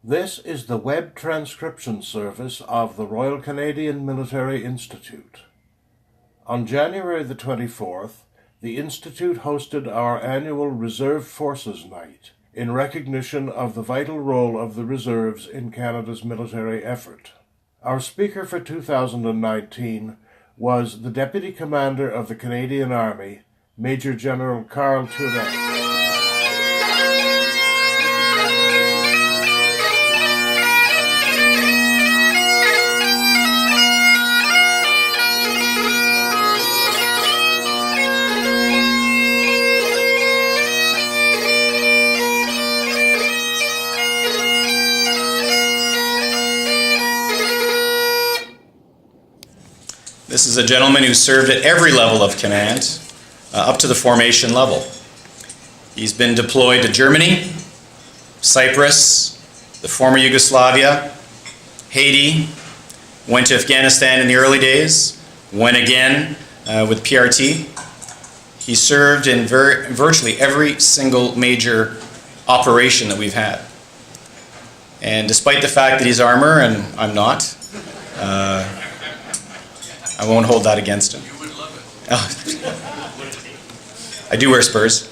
This is the web transcription service of the Royal Canadian Military Institute. On January the 24th, the Institute hosted our annual Reserve Forces Night in recognition of the vital role of the reserves in Canada's military effort. Our speaker for 2019 was the Deputy Commander of the Canadian Army, Major General Carl Turenne. This is a gentleman who served at every level of command, up to the formation level. He's been deployed to Germany, Cyprus, the former Yugoslavia, Haiti, went to Afghanistan in the early days, went again with PRT. He served in virtually every single major operation that we've had. And despite the fact that he's armor and I'm not, I won't hold that against him. You would love it. Oh. I do wear Spurs.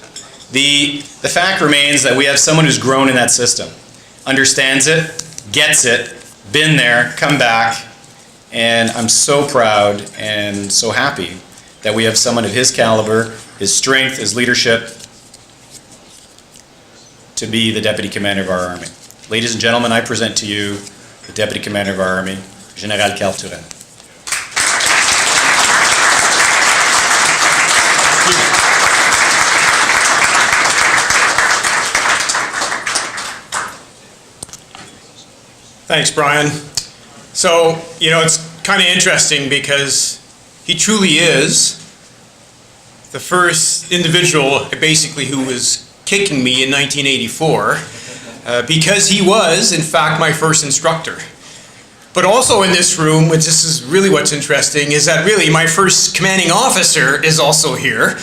The fact remains that we have someone who's grown in that system, understands it, gets it, been there, come back, and I'm so proud and so happy that we have someone of his caliber, his strength, his leadership, to be the Deputy Commander of our Army. Ladies and gentlemen, I present to you the Deputy Commander of our Army, General Carl Turenne. Thanks, Brian. So, it's kind of interesting because he truly is the first individual, basically, who was kicking me in 1984 because he was, in fact, my first instructor. But also in this room, which this is really what's interesting, is that really my first commanding officer is also here.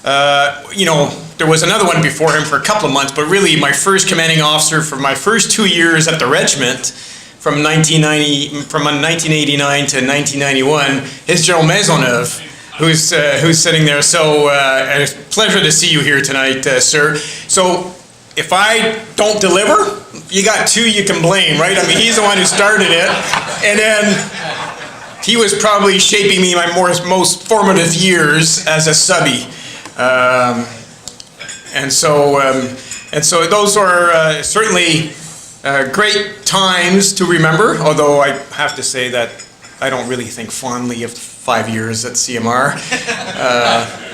There was another one before him for a couple of months, but really my first commanding officer for my first 2 years at the regiment, from 1989 to 1991, is General Maisonneuve, who's sitting there. So it's a pleasure to see you here tonight, sir. So if I don't deliver, you got two you can blame, right? I mean, he's the one who started it, and then he was probably shaping me my most formative years as a subby. And so those are certainly great times to remember, although I have to say that I don't really think fondly of 5 years at CMR,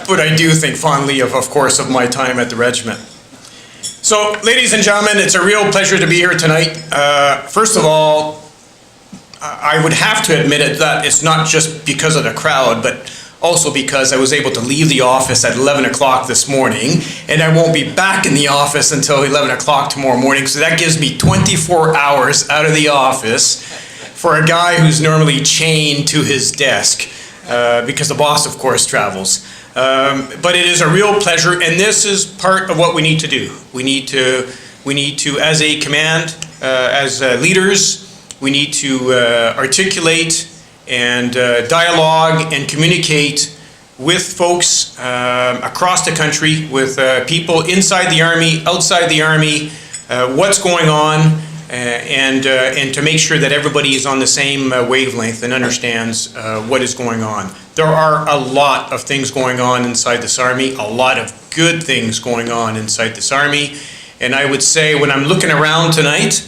but I do think fondly of course, of my time at the regiment. So, ladies and gentlemen, it's a real pleasure to be here tonight. First of all, I would have to admit it that it's not just because of the crowd, but also because I was able to leave the office at 11 o'clock this morning, and I won't be back in the office until 11 o'clock tomorrow morning, so that gives me 24 hours out of the office for a guy who's normally chained to his desk, because the boss, of course, travels. But it is a real pleasure, and this is part of what we need to do. We need to, as a command, as leaders, we need to articulate and dialogue and communicate with folks across the country, with people inside the Army, outside the Army, what's going on, and to make sure that everybody is on the same wavelength and understands what is going on. There are a lot of things going on inside this Army, a lot of good things going on inside this Army, and I would say when I'm looking around tonight,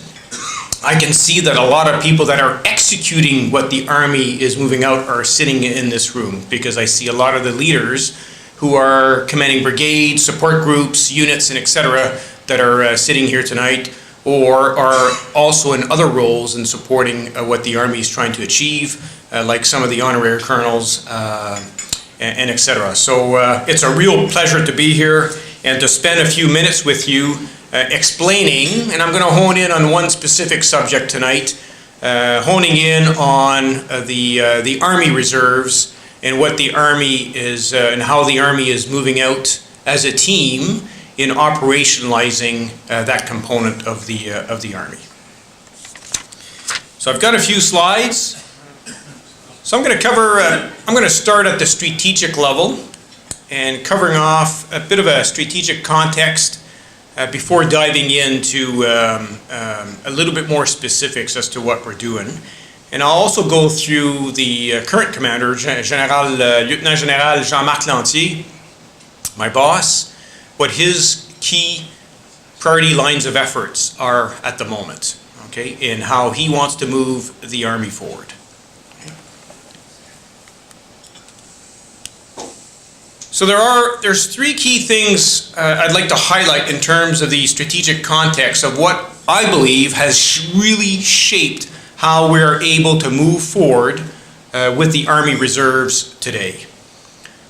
I can see that a lot of people that are executing what the Army is moving out are sitting in this room, because I see a lot of the leaders who are commanding brigades, support groups, units, and etc. that are sitting here tonight, or are also in other roles in supporting what the Army is trying to achieve, like some of the honorary colonels and etc. So it's a real pleasure to be here and to spend a few minutes with you explaining, and I'm going to hone in on one specific subject tonight, honing in on the Army Reserves and what the Army is and how the Army is moving out as a team in operationalizing that component of the Army. So I've got a few slides. So I'm going to start at the strategic level and covering off a bit of a strategic context before diving into a little bit more specifics as to what we're doing. And I'll also go through the current commander, Lieutenant General Jean-Marc Lantier, my boss, what his key priority lines of efforts are at the moment, okay, and how he wants to move the Army forward. So there's three key things I'd like to highlight in terms of the strategic context of what I believe has really shaped how we're able to move forward with the Army Reserves today.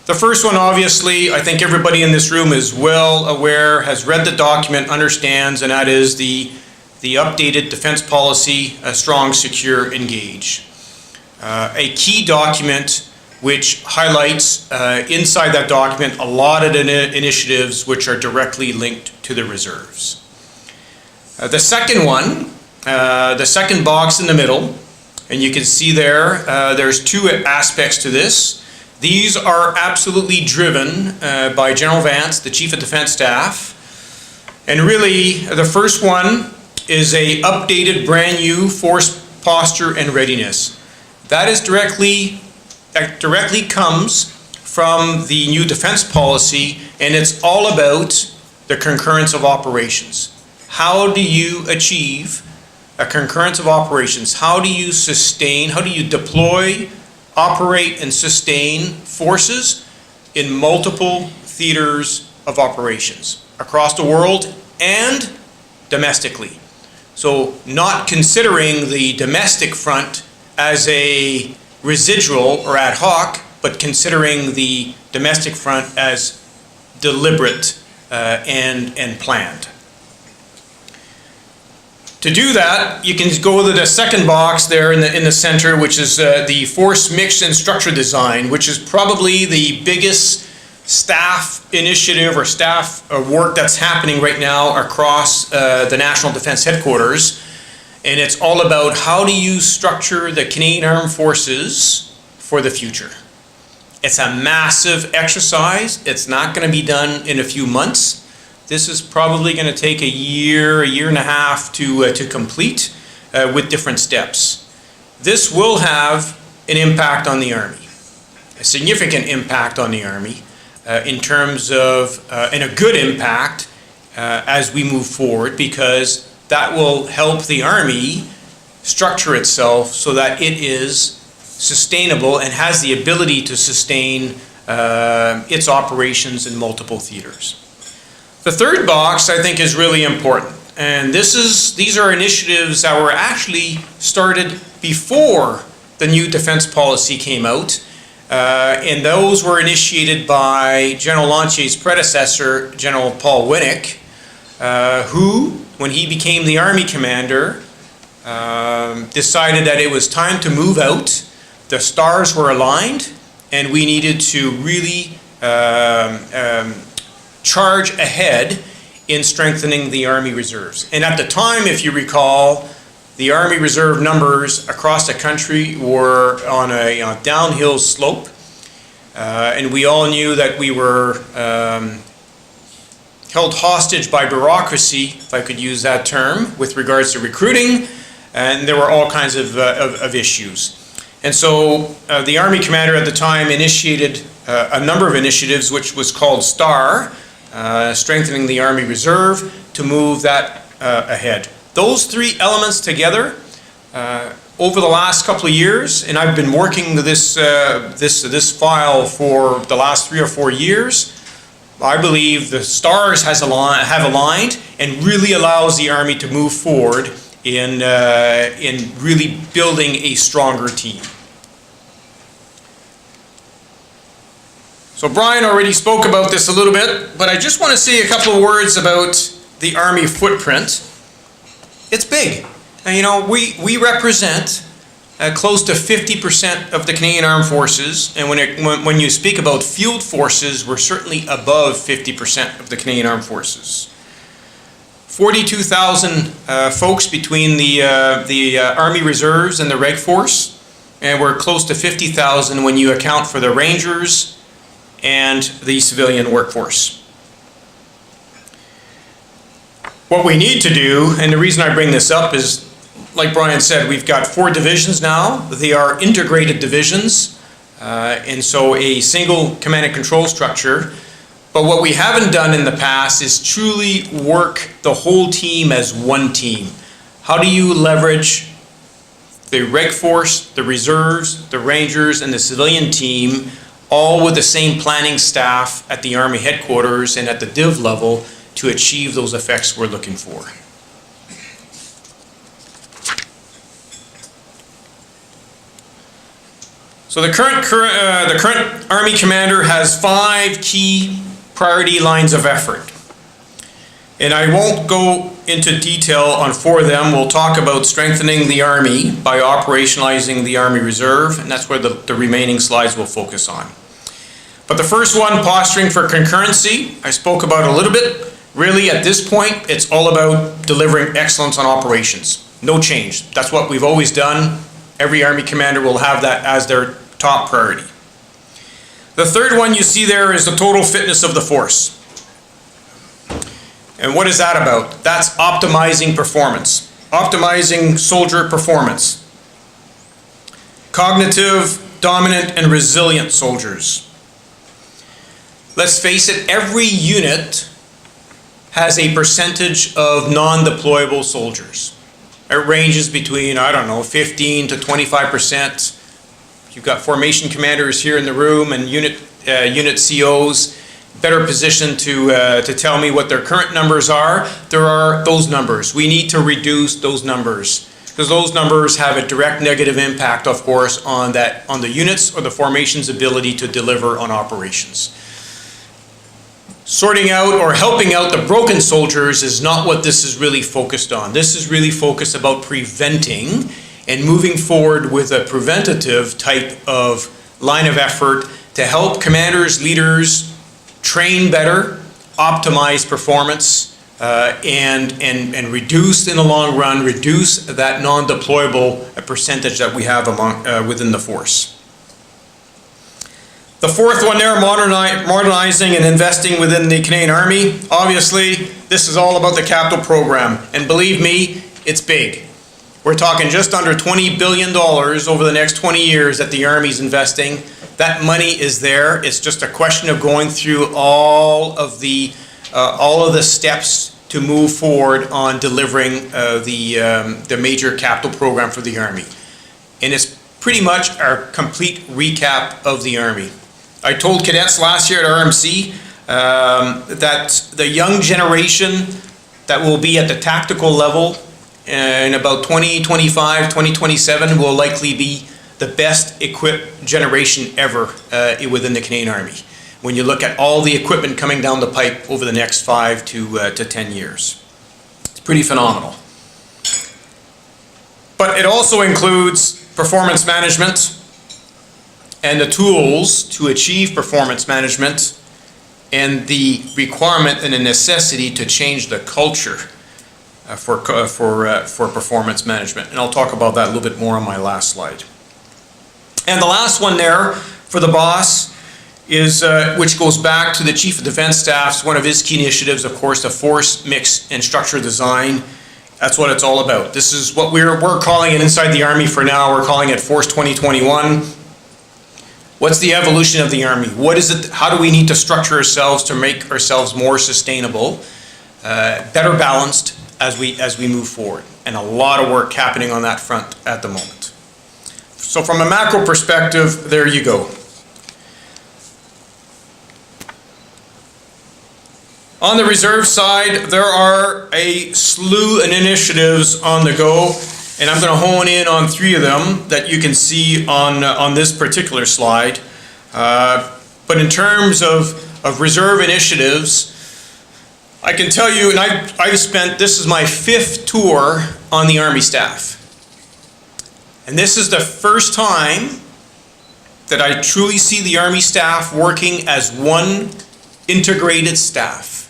The first one, obviously, I think everybody in this room is well aware, has read the document, understands, and that is the updated defense policy, Strong, Secure, Engage. A key document which highlights inside that document a lot of initiatives which are directly linked to the reserves. The second one, the second box in the middle, and you can see there's two aspects to this. These are absolutely driven by General Vance, the Chief of Defense Staff. And really, the first one is a updated, brand new force posture and readiness. That directly comes from the new defense policy, and it's all about the concurrence of operations. How do you achieve a concurrence of operations? How do you sustain, how do you deploy, operate, and sustain forces in multiple theaters of operations across the world and domestically? So not considering the domestic front as a residual or ad hoc, but considering the domestic front as deliberate and planned. To do that, you can go to the second box there in the center, which is the force mix and structure design, which is probably the biggest staff initiative or staff work that's happening right now across the National Defense Headquarters. And it's all about how do you structure the Canadian Armed Forces for the future. It's a massive exercise. It's not going to be done in a few months. This is probably going to take a year and a half to complete with different steps. This will have an impact on the Army, a significant impact on the Army in terms of, and a good impact as we move forward, because that will help the Army structure itself so that it is sustainable and has the ability to sustain its operations in multiple theaters. The third box, I think, is really important, and these are initiatives that were actually started before the new defense policy came out, and those were initiated by General Lantier's predecessor, General Paul Winnick, who, when he became the Army commander, decided that it was time to move out. The stars were aligned, and we needed to really charge ahead in strengthening the Army Reserves. And at the time, if you recall, the Army Reserve numbers across the country were on a downhill slope, and we all knew that we were held hostage by bureaucracy, if I could use that term, with regards to recruiting, and there were all kinds of issues. And so the Army commander at the time initiated a number of initiatives, which was called STAR, strengthening the Army Reserve, to move that ahead. Those three elements together, over the last couple of years, and I've been working this file for the last 3 or 4 years, I believe the stars have aligned and really allows the Army to move forward in really building a stronger team. So Brian already spoke about this a little bit, but I just want to say a couple of words about the Army footprint. It's big. And, you know, we represent close to 50% of the Canadian Armed Forces, and when you speak about field forces, we're certainly above 50% of the Canadian Armed Forces. 42,000 folks between the Army Reserves and the Reg Force, and we're close to 50,000 when you account for the Rangers and the civilian workforce. What we need to do, and the reason I bring this up is, like Brian said, we've got 4 divisions now. They are integrated divisions, and so a single command and control structure. But what we haven't done in the past is truly work the whole team as one team. How do you leverage the Reg Force, the Reserves, the Rangers, and the civilian team, all with the same planning staff at the Army headquarters and at the div level to achieve those effects we're looking for? So the current Army commander has 5 key priority lines of effort. And I won't go into detail on 4 of them. We'll talk about strengthening the Army by operationalizing the Army Reserve, and that's where the remaining slides will focus on. But the first one, posturing for concurrency, I spoke about a little bit. Really, at this point, it's all about delivering excellence on operations. No change. That's what we've always done. Every Army commander will have that as their top priority. The third one you see there is the total fitness of the force. And what is that about? That's optimizing performance, optimizing soldier performance. Cognitive, dominant, and resilient soldiers. Let's face it, every unit has a percentage of non-deployable soldiers. It ranges between, I don't know, 15 to 25%. You've got formation commanders here in the room and unit COs better positioned to tell me what their current numbers are. There are those numbers. We need to reduce those numbers because those numbers have a direct negative impact, of course, on the units or the formation's ability to deliver on operations. Sorting out or helping out the broken soldiers is not what this is really focused on. This is really focused about preventing and moving forward with a preventative type of line of effort to help commanders, leaders train better, optimize performance, and reduce in the long run, reduce that non-deployable percentage that we have within the force. The fourth one there, modernizing and investing within the Canadian Army. Obviously, this is all about the capital program, and believe me, it's big. We're talking just under $20 billion over the next 20 years that the Army's investing. That money is there. It's just a question of going through all of the steps to move forward on delivering the major capital program for the Army. And it's pretty much our complete recap of the Army. I told cadets last year at RMC that the young generation that will be at the tactical level in about 2025, 2027 will likely be the best equipped generation ever within the Canadian Army. When you look at all the equipment coming down the pipe over the next 5 to 10 years. It's pretty phenomenal. But it also includes performance management and the tools to achieve performance management and the requirement and the necessity to change the culture for performance management. And I'll talk about that a little bit more on my last slide. And the last one there for the boss is, which goes back to the Chief of Defense Staff's, one of his key initiatives, of course, the force mix and structure design. That's what it's all about. This is what we're calling it inside the Army for now. We're calling it Force 2021. What's the evolution of the Army? What is it? How do we need to structure ourselves to make ourselves more sustainable, better balanced as we move forward? And a lot of work happening on that front at the moment. So from a macro perspective, there you go. On the reserve side, there are a slew of initiatives on the go, and I'm going to hone in on 3 of them that you can see on this particular slide. But in terms of reserve initiatives, I can tell you, and I've spent, this is my 5th tour on the Army staff. And this is the first time that I truly see the Army staff working as one integrated staff.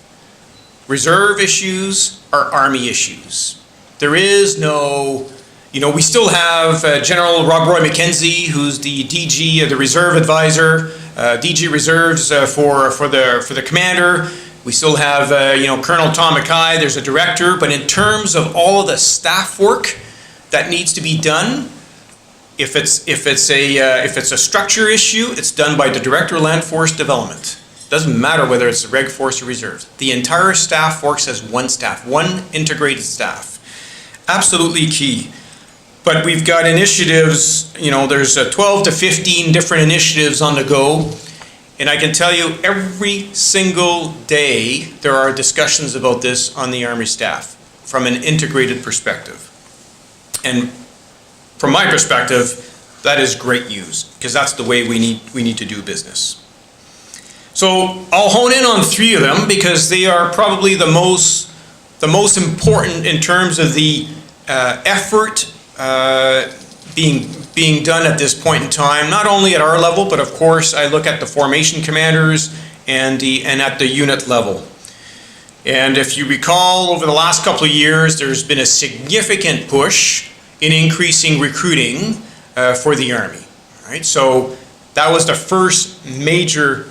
Reserve issues, are Army issues. There is no, we still have General Rob Roy McKenzie, who's the DG, the Reserve Advisor, DG Reserves for the Commander. We still have, Colonel Tom Mackay, there's a director, but in terms of all of the staff work that needs to be done, if it's a structure issue, it's done by the Director of Land Force Development. Doesn't matter whether it's the Reg Force or Reserves. The entire staff works as one staff, one integrated staff. Absolutely key. But we've got initiatives, there's 12 to 15 different initiatives on the go. And I can tell you every single day there are discussions about this on the Army staff from an integrated perspective. And from my perspective, that is great news, because that's the way we need to do business. So I'll hone in on 3 of them because they are probably the most important in terms of the effort being done at this point in time, not only at our level, but of course I look at the formation commanders and at the unit level. And if you recall, over the last couple of years, there's been a significant push in increasing recruiting for the Army. Right? So that was the first major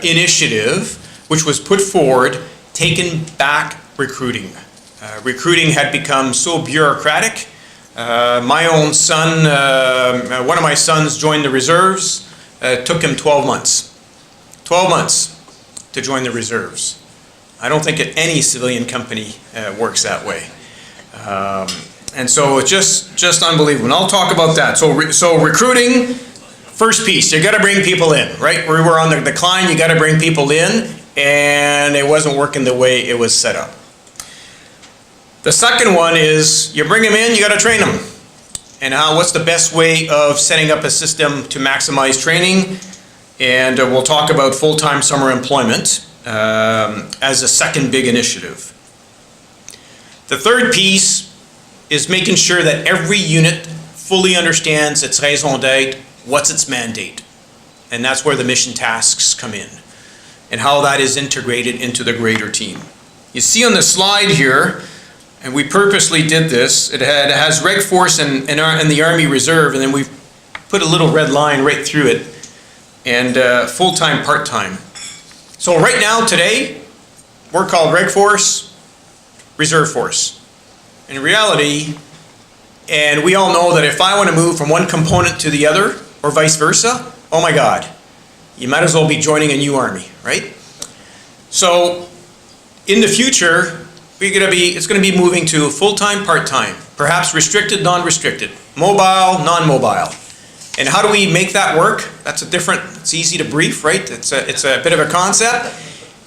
initiative which was put forward, taking back recruiting. Recruiting had become so bureaucratic. My own son, one of my sons joined the reserves. It took him 12 months. 12 months to join the reserves. I don't think any civilian company works that way. And so it's just unbelievable. And I'll talk about that. So recruiting, first piece, you got to bring people in, right? We were on the decline, you got to bring people in, and it wasn't working the way it was set up. The second one is you bring them in, you got to train them. And what's the best way of setting up a system to maximize training? And we'll talk about full-time summer employment as a second big initiative. The third piece is making sure that every unit fully understands its raison d'être, what's its mandate. And that's where the mission tasks come in and how that is integrated into the greater team. You see on the slide here, and we purposely did this, it has Reg Force and the Army Reserve, and then we've put a little red line right through it, and full-time, part-time. So right now, today, we're called Reg Force, Reserve Force. In reality, and we all know that if I want to move from one component to the other, or vice versa, oh my God, you might as well be joining a new Army, right? So, in the future, it's going to be moving to full-time, part-time, perhaps restricted, non-restricted, mobile, non-mobile. And how do we make that work? It's easy to brief, right? It's a bit of a concept.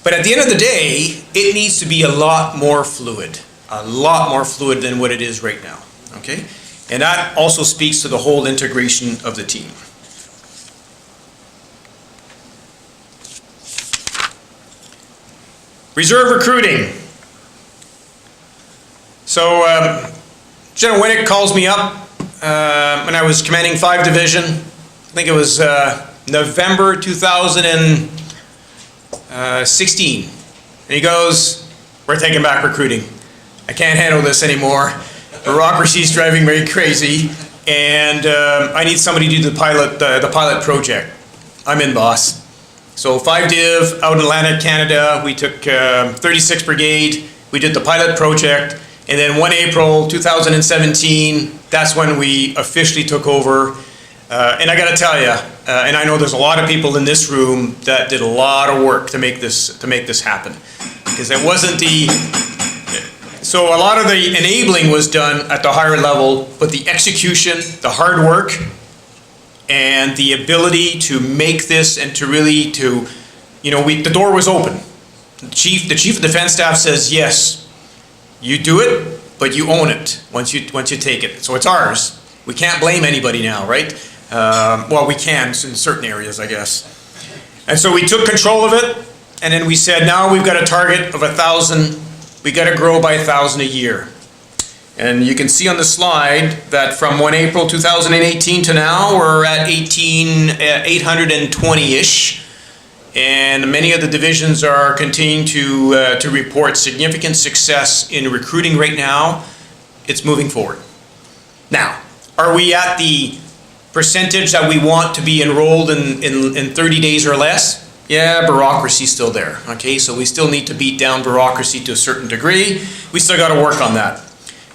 But at the end of the day, it needs to be a lot more fluid than what it is right now, okay? And that also speaks to the whole integration of the team. Reserve recruiting. So General Winnick calls me up when I was commanding 5 Division. I think it was November 2016. And he goes, "We're taking back recruiting. I can't handle this anymore. Bureaucracy's driving me crazy, and I need somebody to do the pilot project. I'm in, boss." So 5 Div out in Atlantic, Canada, we took 36th Brigade, we did the pilot project, and then 1 April 2017, that's when we officially took over. And I gotta tell you, and I know there's a lot of people in this room that did a lot of work to make this happen, because it wasn't so a lot of the enabling was done at the higher level, but the execution, the hard work, and the ability to make this and to really the door was open. The chief of defense staff says, yes, you do it, but you own it once you take it. So it's ours. We can't blame anybody now, right? Well, we can in certain areas, I guess. And so we took control of it, and then we said, now we've got a target of 1,000. We got to grow by 1,000 a year. And you can see on the slide that from 1 April 2018 to now, we're at 820-ish. and many of the divisions are continuing to report significant success in recruiting right now. It's moving forward. Now, are we at the percentage that we want to be enrolled in 30 days or less? Yeah, bureaucracy's still there, okay? So we still need to beat down bureaucracy to a certain degree. We still got to work on that.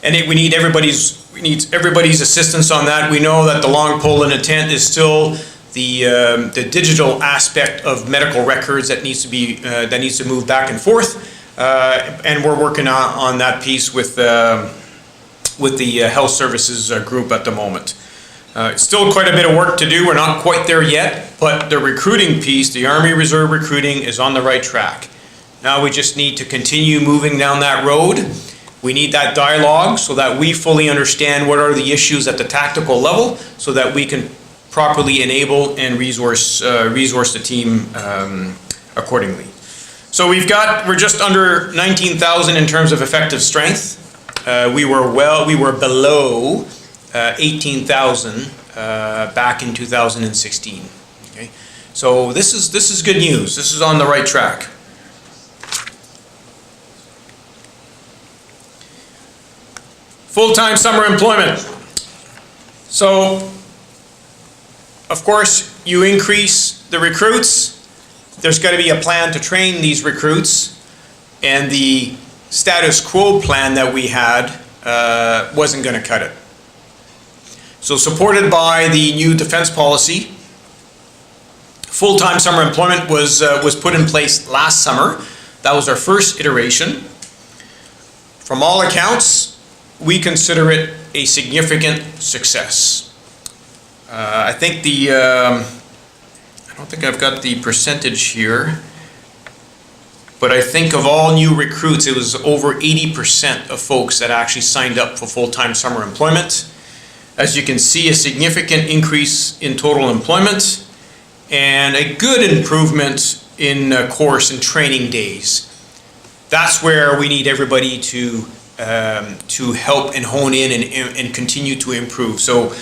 And we need everybody's assistance on that. We know that the long pole in the tent is still the digital aspect of medical records that needs to move back and forth, and we're working on that piece with the health services group at the moment. Still quite a bit of work to do. We're not quite there yet, but the recruiting piece, the Army Reserve recruiting, is on the right track. Now we just need to continue moving down that road. We need that dialogue so that we fully understand what are the issues at the tactical level, so that we can properly enable and resource the team accordingly. So we're just under 19,000 in terms of effective strength. We were below 18,000 back in 2016. Okay, so this is good news. This is on the right track. Full-time summer employment. So, of course, you increase the recruits. There's got to be a plan to train these recruits, and the status quo plan that we had wasn't going to cut it. So, supported by the new defense policy, full-time summer employment was put in place last summer. That was our first iteration. From all accounts, we consider it a significant success. I think I don't think I've got the percentage here, but I think of all new recruits, it was over 80% of folks that actually signed up for full-time summer employment. As you can see, a significant increase in total employment and a good improvement in course and training days. That's where we need everybody to help and hone in and continue to improve. So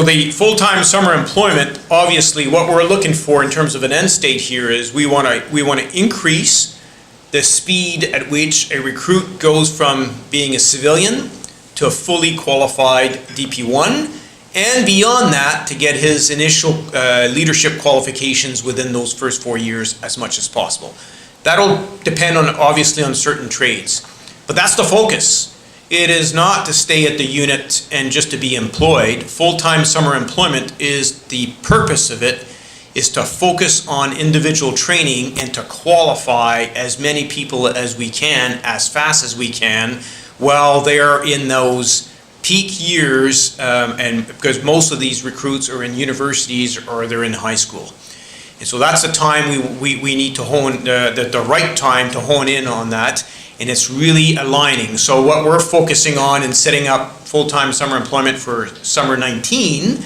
the full-time summer employment, obviously what we're looking for in terms of an end state here is we want to increase the speed at which a recruit goes from being a civilian to a fully qualified DP1, and beyond that to get his initial leadership qualifications within those first 4 years as much as possible. That'll depend obviously on certain trades. But that's the focus. It is not to stay at the unit and just to be employed. Full-time summer employment is the purpose of it, is to focus on individual training and to qualify as many people as we can, as fast as we can, while they're in those peak years, and because most of these recruits are in universities or they're in high school. And so that's the time we need to hone, the right time to hone in on that. And it's really aligning. So what we're focusing on in setting up full-time summer employment for summer 19,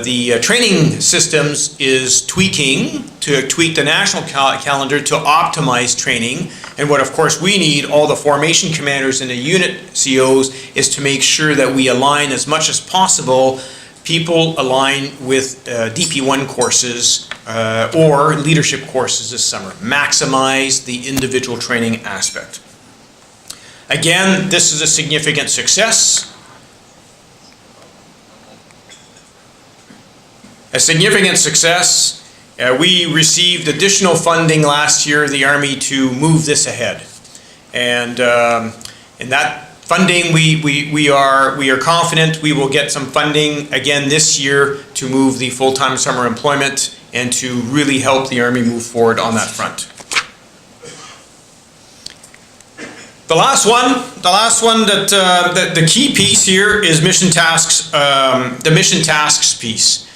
the training systems is tweak the national calendar to optimize training. And what of course we need, all the formation commanders and the unit COs, is to make sure that we align as much as possible. People align with DP1 courses or leadership courses this summer. Maximize the individual training aspect. Again, this is a significant success. A significant success. We received additional funding last year, the Army, to move this ahead. And that funding, we are confident we will get some funding again this year to move the full-time summer employment and to really help the Army move forward on that front. The last one that the key piece here is mission tasks. The mission tasks piece.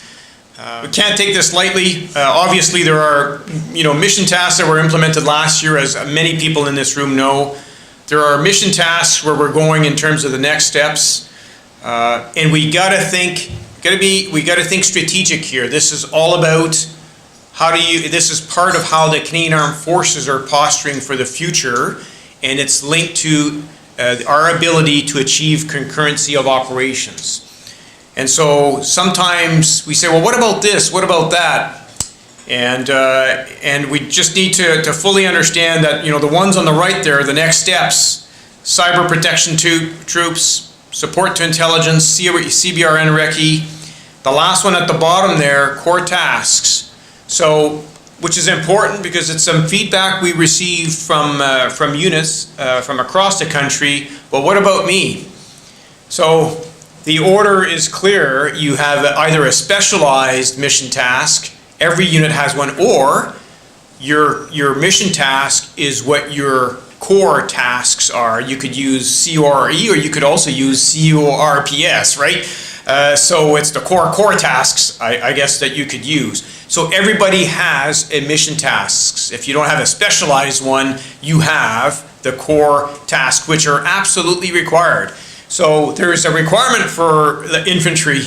We can't take this lightly. Obviously, there are mission tasks that were implemented last year, as many people in this room know. There are mission tasks where we're going in terms of the next steps, and we got to think strategic here. This is all about this is part of how the Canadian Armed Forces are posturing for the future, and it's linked to our ability to achieve concurrency of operations. And so sometimes we say, well, what about this? What about that? And we just need to fully understand that, you know, the ones on the right there, the next steps, cyber protection troops, support to intelligence, CBRN recce. The last one at the bottom there, core tasks. So, which is important because it's some feedback we receive from units from across the country. But what about me? So the order is clear. You have either a specialized mission task, every unit has one, or your mission task is what your core tasks are. You could use CORE, or you could also use CORPS, right? So it's the core tasks, I guess, that you could use. So everybody has a mission tasks. If you don't have a specialized one, you have the core tasks, which are absolutely required. So there's a requirement for the infantry,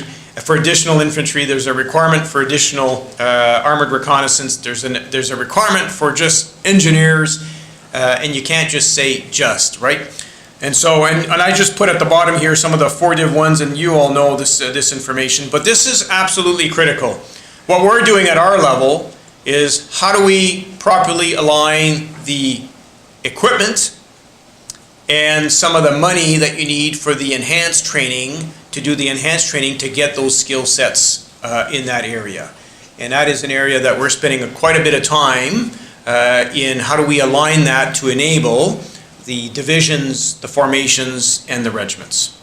for additional infantry. There's a requirement for additional armored reconnaissance. There's a requirement for just engineers, and you can't just say just, right? And so, and I just put at the bottom here some of the 4div ones, and you all know this information, but this is absolutely critical. What we're doing at our level is how do we properly align the equipment and some of the money that you need for the enhanced training, to do the enhanced training to get those skill sets in that area. And that is an area that we're spending quite a bit of time in how do we align that to enable the divisions, the formations, and the regiments.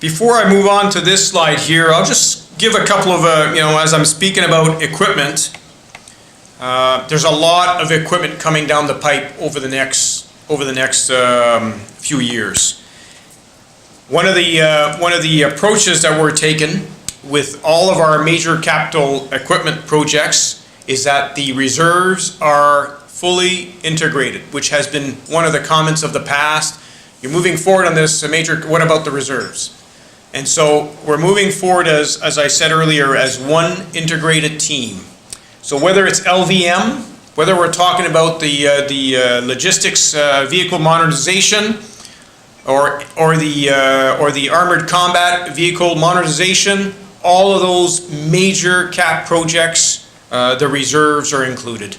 Before I move on to this slide here, I'll just give a couple of, as I'm speaking about equipment, there's a lot of equipment coming down the pipe over the next few years. One of the approaches that we're taking with all of our major capital equipment projects is that the reserves are fully integrated, which has been one of the comments of the past. You're moving forward on this major, what about the reserves? And so we're moving forward, as I said earlier, as one integrated team. So whether it's LVM, whether we're talking about the logistics vehicle modernization, or the armored combat vehicle modernization, all of those major cap projects, the reserves are included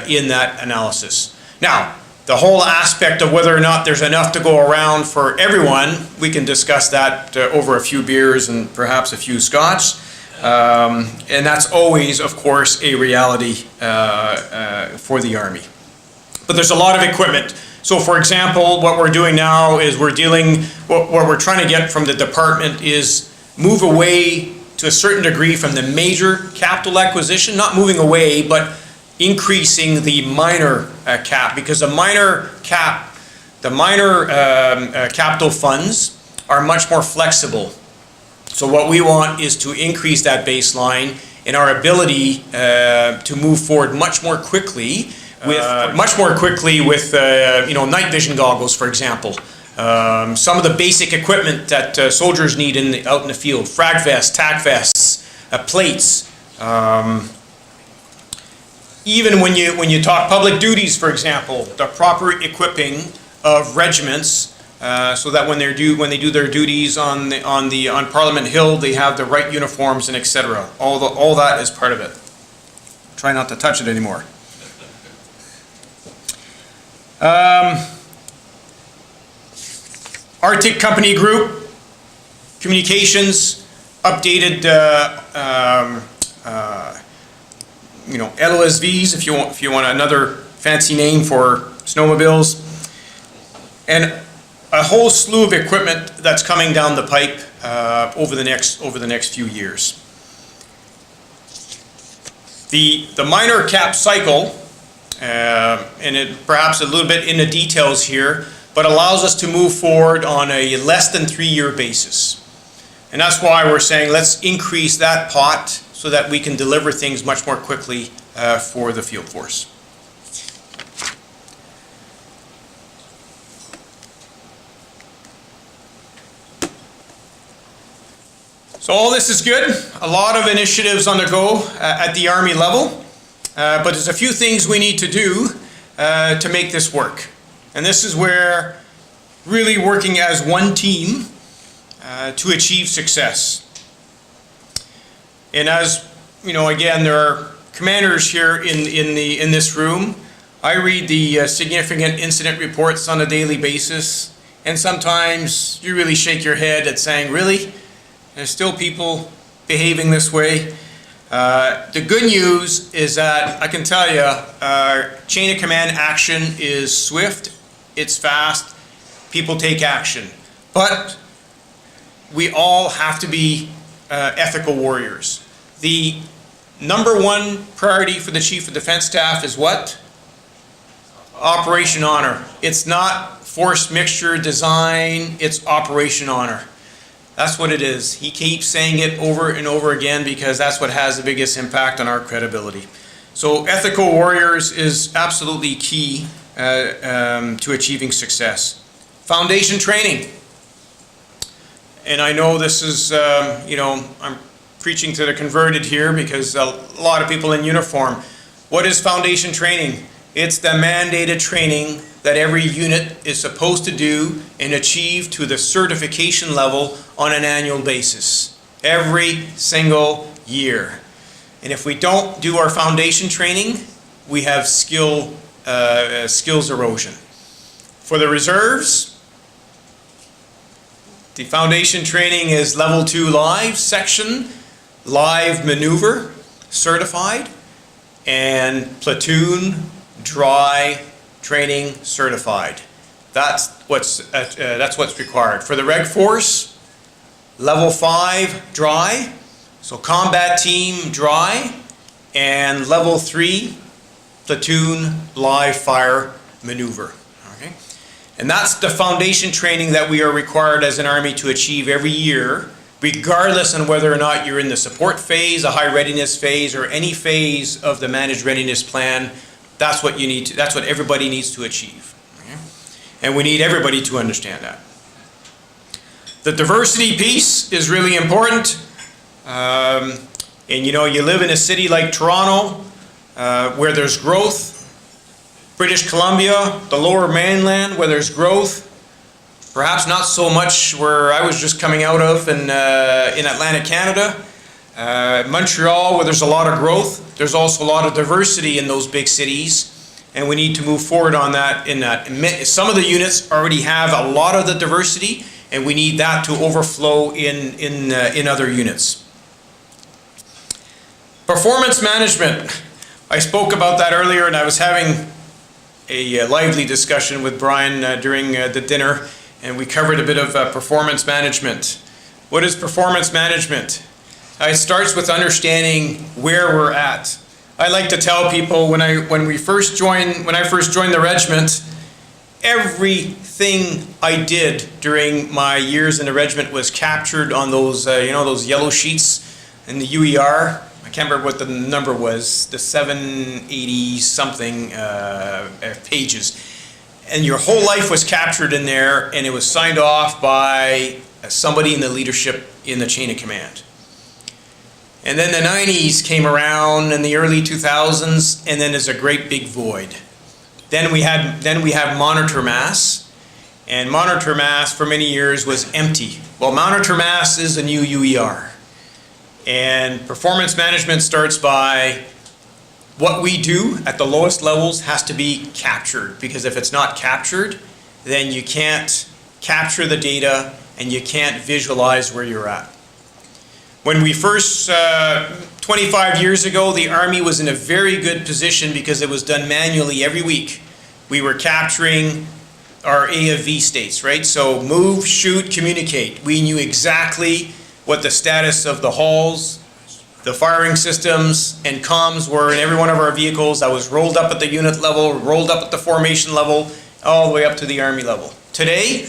in that analysis. Now, the whole aspect of whether or not there's enough to go around for everyone, we can discuss that over a few beers and perhaps a few scotch. And that's always, of course, a reality for the Army. But there's a lot of equipment. So, for example, what we're doing now is what we're trying to get from the department is move away to a certain degree from the major capital acquisition, not moving away, but increasing the minor cap, because the minor capital funds are much more flexible. So what we want is to increase that baseline and our ability to move forward much more quickly with night vision goggles, for example. Some of the basic equipment that soldiers need out in the field: frag vests, tac vests, plates. Even when you talk public duties, for example, the proper equipping of regiments, so that when they do their duties on Parliament Hill, they have the right uniforms and etc. All that is part of it. Try not to touch it anymore. Arctic Company Group, communications, updated LOSVs, if you want another fancy name for snowmobiles, and a whole slew of equipment that's coming down the pipe over the next few years. The minor cap cycle, and it perhaps a little bit in the details here, but allows us to move forward on a less than 3-year basis. And that's why we're saying let's increase that pot so that we can deliver things much more quickly for the field force. So all this is good. A lot of initiatives on the go at the Army level, but there's a few things we need to do to make this work. And this is where really working as one team to achieve success. And as you know, again, there are commanders here in this room. I read the significant incident reports on a daily basis, and sometimes you really shake your head at saying, really? There's still people behaving this way? The good news is that I can tell you, chain of command action is swift, it's fast, people take action. But we all have to be ethical warriors. The number one priority for the Chief of Defence Staff is what? Operation Honor. It's not forced mixture design, it's Operation Honor. That's what it is. He keeps saying it over and over again because that's what has the biggest impact on our credibility. So ethical warriors is absolutely key to achieving success. Foundation training. And I know this is, you know, I'm preaching to the converted here because a lot of people in uniform. What is foundation training? It's the mandated training that every unit is supposed to do and achieve to the certification level on an annual basis, every single year. And if we don't do our foundation training, we have skills erosion. For the reserves, the foundation training is level 2 live section, live maneuver certified, and platoon dry training certified. That's what's required. For the Reg Force, level 5 dry, so combat team dry, and level 3 platoon live fire maneuver. Okay? And that's the foundation training that we are required as an Army to achieve every year, regardless on whether or not you're in the support phase, a high readiness phase, or any phase of the managed readiness plan. That's what you need to, that's what everybody needs to achieve. Okay? And we need everybody to understand that. The diversity piece is really important. And you know, you live in a city like Toronto, where there's growth. British Columbia, the lower mainland, where there's growth. Perhaps not so much where I was just coming out of in Atlantic Canada. Montreal, where there's a lot of growth. There's also a lot of diversity in those big cities, and we need to move forward on that. Some of the units already have a lot of the diversity, and we need that to overflow in other units. Performance management. I spoke about that earlier, and I was having a lively discussion with Brian during the dinner, and we covered a bit of performance management. What is performance management? It starts with understanding where we're at. I like to tell people when I first joined the regiment, everything I did during my years in the regiment was captured on those you know, those yellow sheets in the UER. I can't remember what the number was, the 780 something pages. And your whole life was captured in there, and it was signed off by somebody in the leadership in the chain of command. And then the 90s came around in the early 2000s, and then there's a great big void. Then we have monitor mass, and monitor mass for many years was empty. Well, monitor mass is the new UER. And performance management starts by what we do at the lowest levels has to be captured, because if it's not captured, then you can't capture the data and you can't visualize where you're at. When we first, 25 years ago, the Army was in a very good position because it was done manually every week. We were capturing our A of V states, right? So move, shoot, communicate. We knew exactly what the status of the hulls, the firing systems, and comms were in every one of our vehicles. That was rolled up at the unit level, rolled up at the formation level, all the way up to the Army level. Today,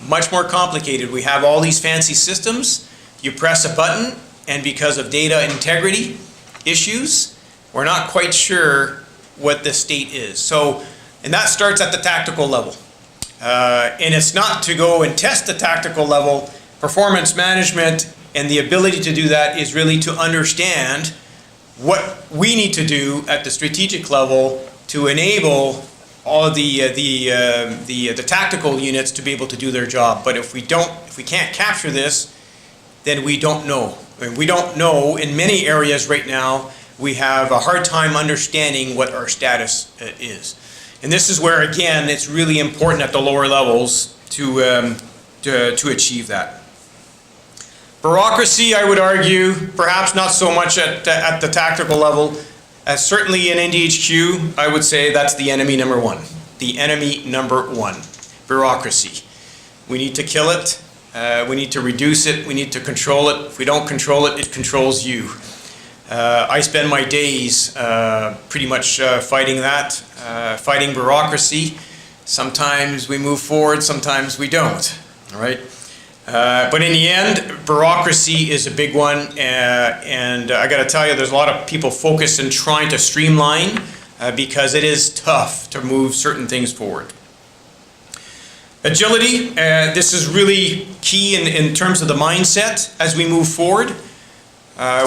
much more complicated. We have all these fancy systems. You press a button, and because of data integrity issues, we're not quite sure what the state is. So, and that starts at the tactical level. And it's not to go and test the tactical level. Performance management and the ability to do that is really to understand what we need to do at the strategic level to enable all the tactical units to be able to do their job. But if we can't capture this, then we don't know. And we don't know in many areas right now. We have a hard time understanding what our status is. And this is where, again, it's really important at the lower levels to achieve that. Bureaucracy, I would argue, perhaps not so much at the tactical level, as certainly in NDHQ, I would say that's the enemy number one. The enemy number one, bureaucracy. We need to kill it, we need to reduce it, we need to control it. If we don't control it, it controls you. I spend my days pretty much fighting that, fighting bureaucracy. Sometimes we move forward, sometimes we don't, all right? But in the end, bureaucracy is a big one, and I got to tell you, there's a lot of people focused in trying to streamline because it is tough to move certain things forward. Agility, this is really key in terms of the mindset as we move forward.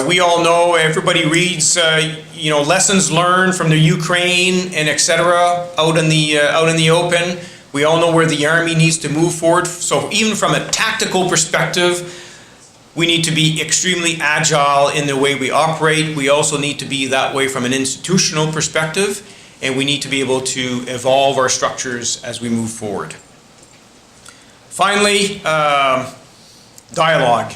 We all know, everybody reads, lessons learned from the Ukraine and etc. out in the open. We all know where the Army needs to move forward. So even from a tactical perspective, we need to be extremely agile in the way we operate. We also need to be that way from an institutional perspective, and we need to be able to evolve our structures as we move forward. Finally, dialogue.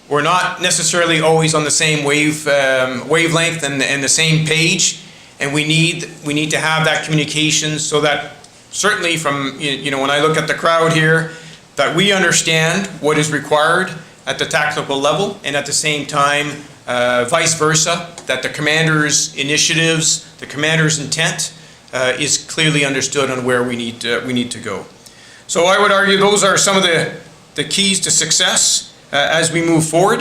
We're not necessarily always on the same wavelength and the same page, and we need to have that communication so that certainly from, when I look at the crowd here, that we understand what is required at the tactical level, and at the same time, vice versa, that the commander's initiatives, the commander's intent is clearly understood on where we need to go. So I would argue those are some of the keys to success as we move forward.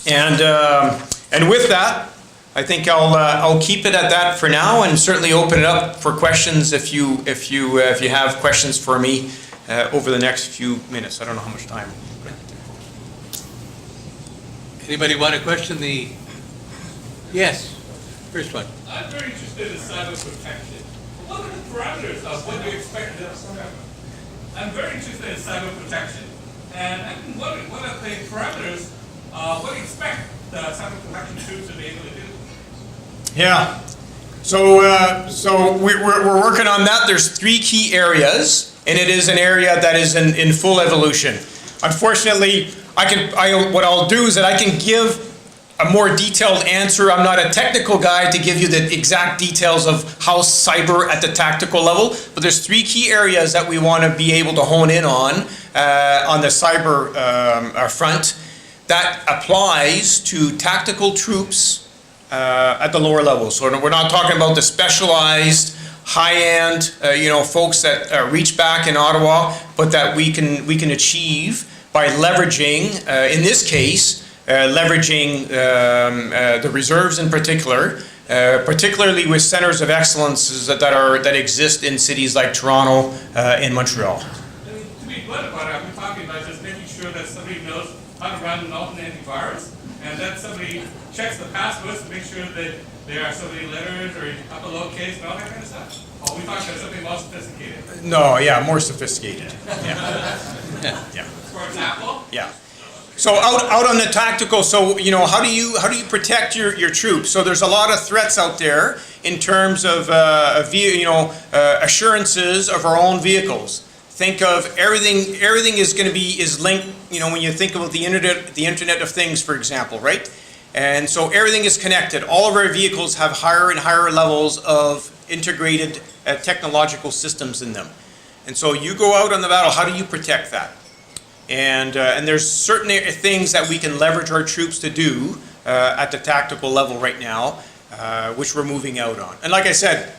And with that, I think I'll keep it at that for now, and certainly open it up for questions if you have questions for me over the next few minutes. I don't know how much time. Anybody want to question the? Yes, first one. I'm very interested in cyber protection. What are the parameters of what you expect? I'm very interested in cyber protection, and I've been wondering what are the parameters? What do you expect the cyber protection troops to be able to do? Yeah. So we're working on that. There's 3 key areas, and it is an area that is in full evolution. Unfortunately, what I'll do is that I can give a more detailed answer. I'm not a technical guy to give you the exact details of how cyber at the tactical level, but there's 3 key areas that we want to be able to hone in on the cyber front that applies to tactical troops at the lower level. So we're not talking about the specialized, high-end, folks that reach back in Ottawa, but that we can achieve by leveraging, in this case, leveraging the reserves in particular, particularly with centers of excellence that exist in cities like Toronto and Montreal. I mean, to be blunt about it, I'm talking about just making sure that somebody knows how to run an alternate antivirus, and that somebody checks the passwords to make sure that there are so many letters or uppercase and all that kind of stuff. Oh, we talked about something more sophisticated. No, yeah, more sophisticated. Yeah. Yeah. For example? Yeah. So out on the tactical, so how do you protect your troops? So there's a lot of threats out there in terms of assurances of our own vehicles. Think of everything is linked, when you think about the Internet of Things, for example, right? And so everything is connected. All of our vehicles have higher and higher levels of integrated technological systems in them. And so you go out on the battle, how do you protect that? And there's certain things that we can leverage our troops to do at the tactical level right now, which we're moving out on. And like I said,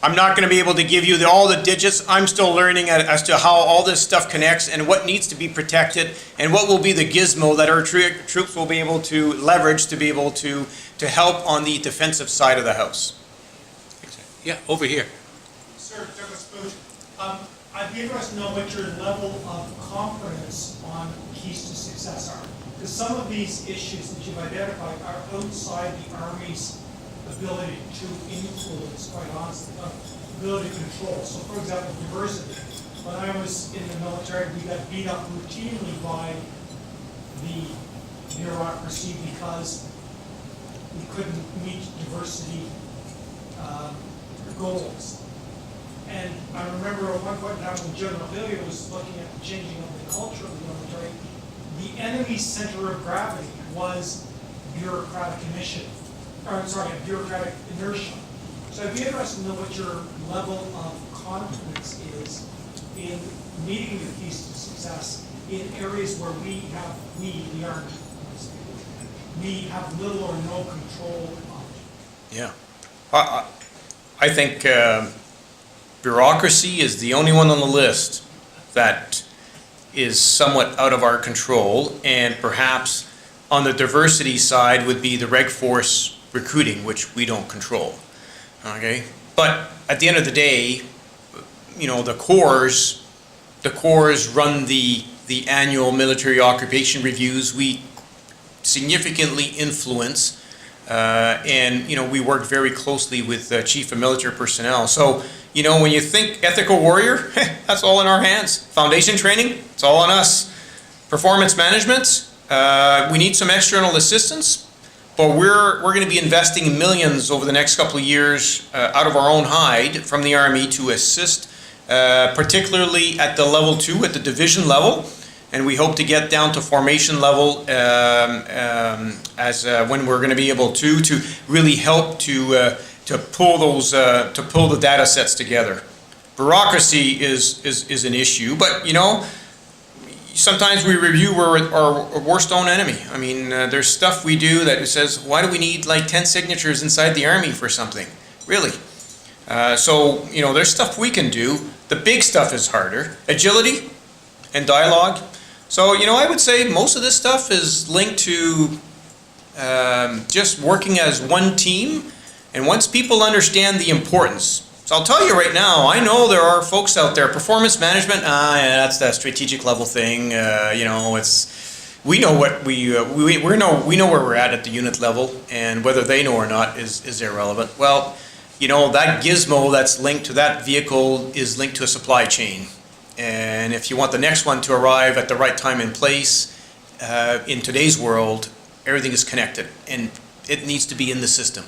I'm not going to be able to give you all the digits. I'm still learning as to how all this stuff connects and what needs to be protected and what will be the gizmo that our troops will be able to leverage to be able to help on the defensive side of the house. Yeah, over here. Sir, I'd be interested to know what your level of confidence on keys to success are. Because some of these issues that you've identified are outside the Army's ability to influence, quite honestly, ability to control. So for example, diversity. When I was in the military, we got beat up routinely by the bureaucracy because we couldn't meet diversity goals. And I remember at one point in time when General Carl was looking at the changing of the culture of the military, the enemy's center of gravity was bureaucratic bureaucratic inertia. So I'd be interested to know what your level of confidence is in meeting the keys to success in areas where we, we have little or no control of. Yeah. I think bureaucracy is the only one on the list that is somewhat out of our control, and perhaps on the diversity side would be the reg force recruiting, which we don't control. Okay, but at the end of the day, you know, the corps run the annual military occupation reviews. We significantly influence, and you know, we work very closely with the Chief of Military Personnel. So you know, when you think ethical warrior, that's all in our hands. Foundation training, it's all on us. Performance management, we need some external assistance, but we're going to be investing millions over the next couple of years out of our own hide from the Army to assist, particularly at the level 2, at the division level, and we hope to get down to formation level when we're going to be able to really help to pull the data sets together. Bureaucracy is an issue, but you know, sometimes we review our worst own enemy. I mean, there's stuff we do that says, why do we need like 10 signatures inside the Army for something? Really? So, you know, there's stuff we can do. The big stuff is harder. Agility and dialogue. So, you know, I would say most of this stuff is linked to just working as one team. And once people understand the importance, so I'll tell you right now, I know there are folks out there, performance management, yeah, that's that strategic level thing. You know, we know what we know where we're at the unit level, and whether they know or not is irrelevant. Well, you know, that gizmo that's linked to that vehicle is linked to a supply chain, and if you want the next one to arrive at the right time and place, in today's world, everything is connected, and it needs to be in the system.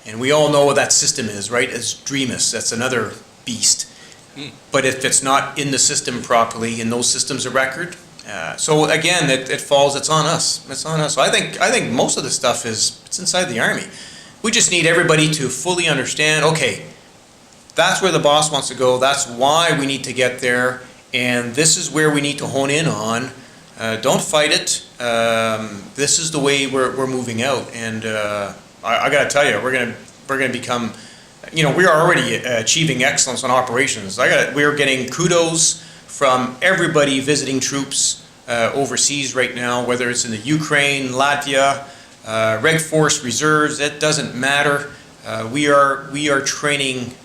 And we all know what that system is, right? It's Dreamus, that's another beast. But if it's not in the system properly, in those systems of record, so again, it's on us. It's on us. So I think most of the stuff it's inside the Army. We just need everybody to fully understand, okay, that's where the boss wants to go, that's why we need to get there, and this is where we need to hone in on. Don't fight it. This is the way we're moving out, and I got to tell you, we're gonna become, you know, we are already achieving excellence on operations. We're getting kudos from everybody visiting troops overseas right now, whether it's in the Ukraine, Latvia, Reg Force reserves. It doesn't matter. We are training.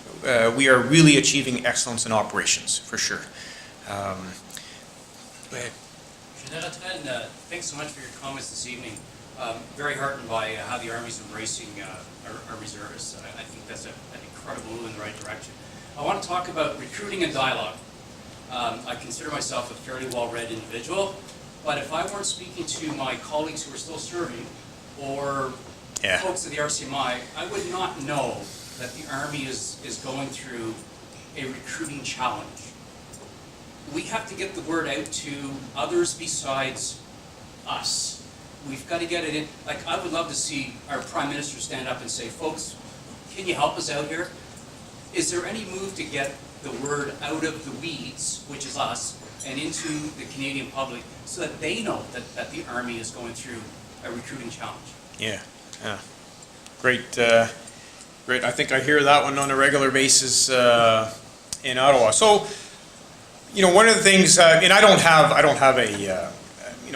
We are really achieving excellence in operations for sure. Go ahead. General Turenne, thanks so much for your comments this evening. Very heartened by how the Army's embracing our reservists. I think that's an incredible move in the right direction. I want to talk about recruiting and dialogue. I consider myself a fairly well-read individual, but if I weren't speaking to my colleagues who are still serving, or folks at the RCMI, I would not know that the Army is going through a recruiting challenge. We have to get the word out to others besides us. We've got to get it in. Like, I would love to see our Prime Minister stand up and say, folks, can you help us out here? Is there any move to get the word out of the weeds, which is us, and into the Canadian public so that they know that the Army is going through a recruiting challenge? Yeah. Great. Great. I think I hear that one on a regular basis in Ottawa. So, you know, one of the things, and I don't have a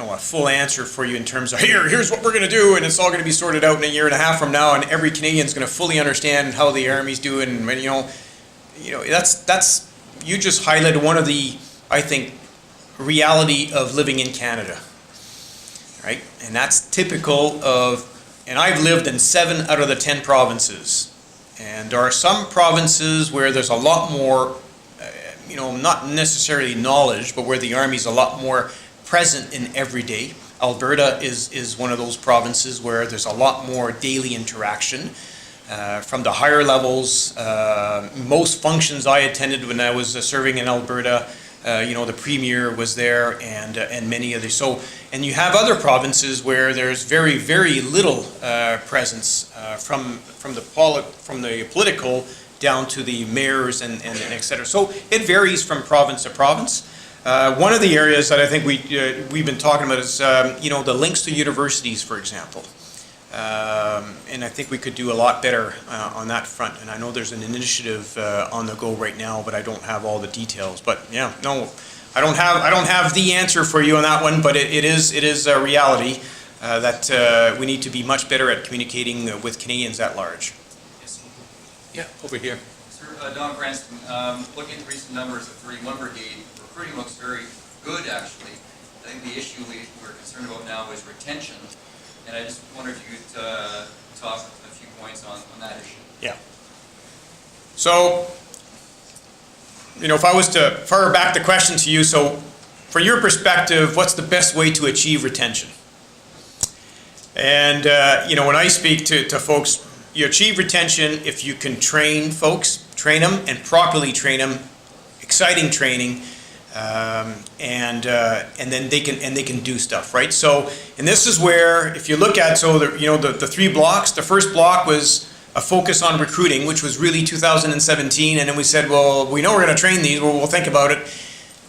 a full answer for you in terms of here's what we're going to do, and it's all going to be sorted out in a year and a half from now, and every Canadian's going to fully understand how the Army's doing. And you know, that's you just highlighted one of the, I think, reality of living in Canada, right? And that's typical of And I've lived in 7 out of the 10 provinces. And there are some provinces where there's a lot more, not necessarily knowledge, but where the Army's a lot more present in every day. Alberta is one of those provinces where there's a lot more daily interaction from the higher levels. Most functions I attended when I was serving in Alberta, the Premier was there and many others. So, and you have other provinces where there's very, very little presence from the political down to the mayors and et cetera. So it varies from province to province. One of the areas that I think we've been talking about is the links to universities, for example. And I think we could do a lot better on that front. And I know there's an initiative on the go right now, but I don't have all the details. But yeah, no, I don't have the answer for you on that one. But it is a reality that we need to be much better at communicating with Canadians at large. Yes. Yeah, over here. Sir, Don Cranston, looking at the recent numbers of 31 Brigade, recruiting looks very good, actually. I think the issue we're concerned about now is retention. And I just wondered if you could talk a few points on that issue. Yeah. So, if I was to fire back the question to you, so from your perspective, what's the best way to achieve retention? And, when I speak to folks, you achieve retention if you can train folks, train them and properly train them, exciting training, and then they can do stuff, right? So, and this is where, if you look at, the 3 blocks, the first block was a focus on recruiting, which was really 2017, and then we said, well, we know we're going to train these, we'll think about it.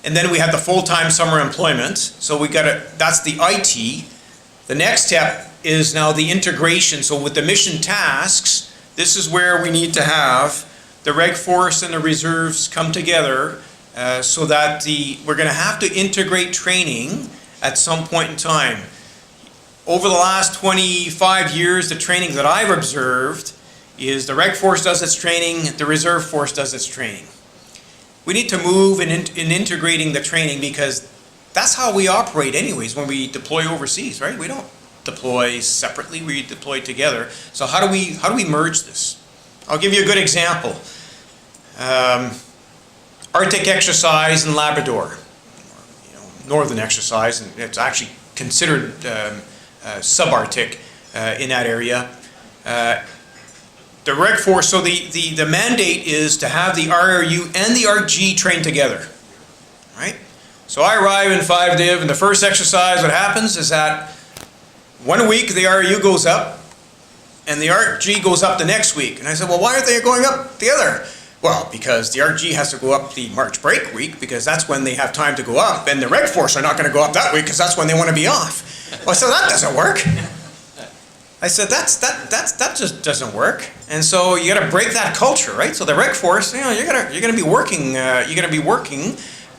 And then we had the full-time summer employment, so that's the IT. The next step is now the integration. So with the mission tasks, this is where we need to have the Reg Force and the reserves come together so that we're going to have to integrate training at some point in time. Over the last 25 years, the training that I've observed is the Reg Force does its training, the Reserve Force does its training. We need to move in integrating the training, because that's how we operate anyways when we deploy overseas, right? We don't deploy separately, we deploy together. So how do we merge this? I'll give you a good example. Arctic exercise in Labrador, northern exercise, and it's actually considered subarctic in that area. The Reg Force, so the mandate is to have the RRU and the RG train together, right? So I arrive in 5 Div, and the first exercise, what happens is that 1 week the RRU goes up, and the RG goes up the next week. And I said, well, why aren't they going up together? Well, because the RG has to go up the March break week, because that's when they have time to go up, and the Reg Force are not going to go up that week because that's when they want to be off. Well, so that doesn't work. I said, that just doesn't work. And so you got to break that culture, right? So the Reg Force, you're gonna be working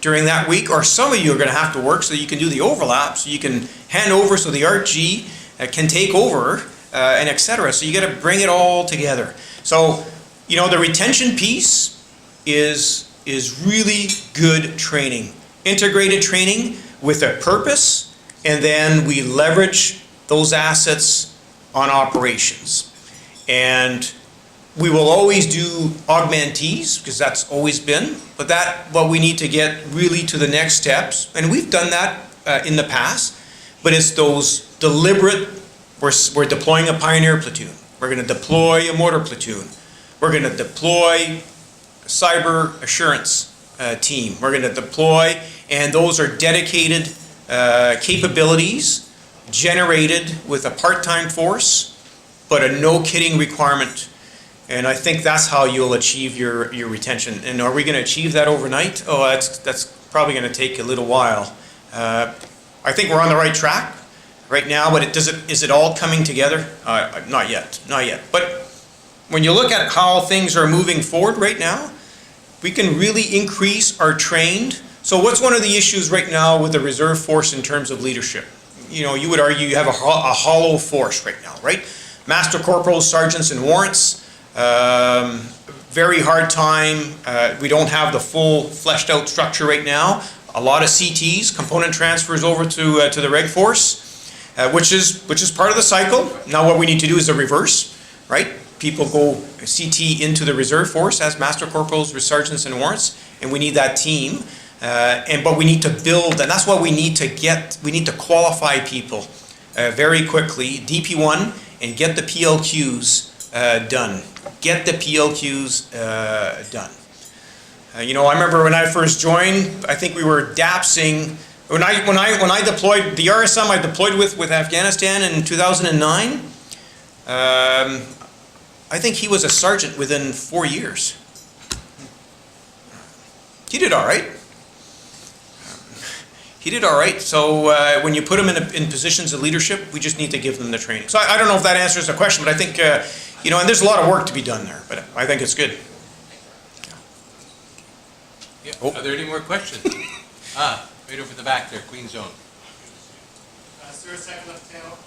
during that week, or some of you are going to have to work so you can do the overlap, so you can hand over, so the RG can take over, and etc. So you got to bring it all together. So, the retention piece is really good training, integrated training with a purpose, and then we leverage those assets on operations. And we will always do augmentees, because that's always been, but what we need to get really to the next steps, and we've done that in the past, but it's those deliberate, we're deploying a pioneer platoon, we're going to deploy a mortar platoon, we're going to deploy a cyber assurance team, we're going to deploy, and those are dedicated capabilities generated with a part-time force, but a no-kidding requirement. And I think that's how you'll achieve your retention. And are we going to achieve that overnight? Oh, that's probably going to take a little while. I think we're on the right track right now, but is it all coming together? Not yet. But when you look at how things are moving forward right now, we can really increase our trained. So what's one of the issues right now with the Reserve Force in terms of leadership? You would argue you have a hollow force right now, right? Master corporals, sergeants, and warrants. Very hard time. We don't have the full fleshed out structure right now. A lot of CTs, component transfers over to the Reg Force. which is part of the cycle. Now what we need to do is the reverse, right? People go CT into the reserve force as master corporals, sergeants, and warrants, and we need that team. But we need to build, and that's why we need to qualify people very quickly, DP1, and get the PLQs done. Get the PLQs done. You know, I remember when I first joined, I think we were DAPSing. When I deployed, the RSM I deployed with Afghanistan in 2009, I think he was a sergeant within 4 years. He did all right. He did all right. So when you put him in positions of leadership, we just need to give them the training. So I don't know if that answers the question, but I think, you know, and there's a lot of work to be done there, but I think it's good. Yeah. Are there any more questions? Right over the back there, Queen Zone. Sir, Second Lieutenant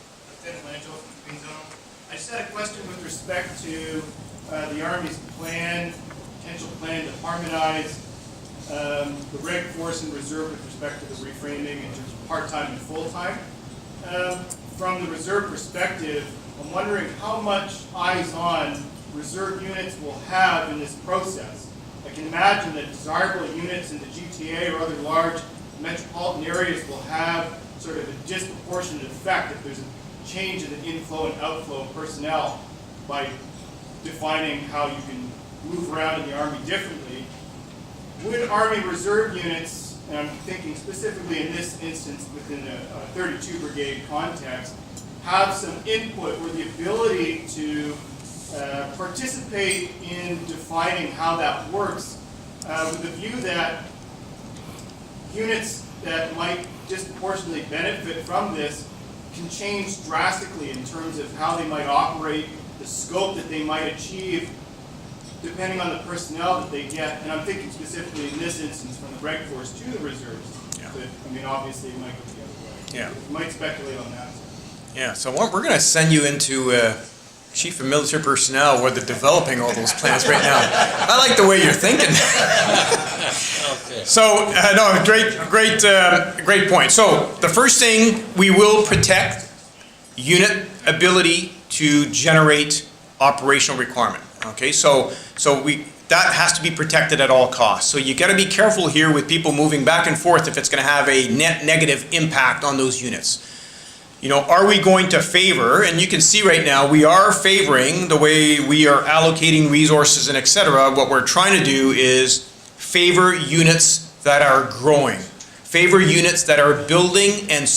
Langell from the Queen Zone. I just had a question with respect to the Army's potential plan to harmonize the Reg Force and Reserve with respect to the reframing in terms of part-time and full-time. From the Reserve perspective, I'm wondering how much eyes-on Reserve units will have in this process. I can imagine that desirable units in the GTA or other large metropolitan areas will have sort of a disproportionate effect if there's a change in the inflow and outflow of personnel by defining how you can move around in the Army differently. Would Army Reserve units, and I'm thinking specifically in this instance within a 32 Brigade context, have some input or the ability to participate in defining how that works with the view that units that might disproportionately benefit from this can change drastically in terms of how they might operate, the scope that they might achieve, depending on the personnel that they get. And I'm thinking specifically in this instance from the Reg Force to the reserves. Yeah. But, I mean, obviously it might go the other way. Yeah. You might speculate on that. Yeah, so we're going to send you into Chief of Military Personnel where they're developing all those plans right now. I like the way you're thinking. Okay. So, no, great point. So, the first thing, we will protect unit ability to generate operational requirement. Okay, so that has to be protected at all costs. So you got to be careful here with people moving back and forth if it's going to have a net negative impact on those units. You know, are we going to favor, and you can see right now, we are favoring the way we are allocating resources and et cetera. What we're trying to do is favor units that are growing, favor units that are building and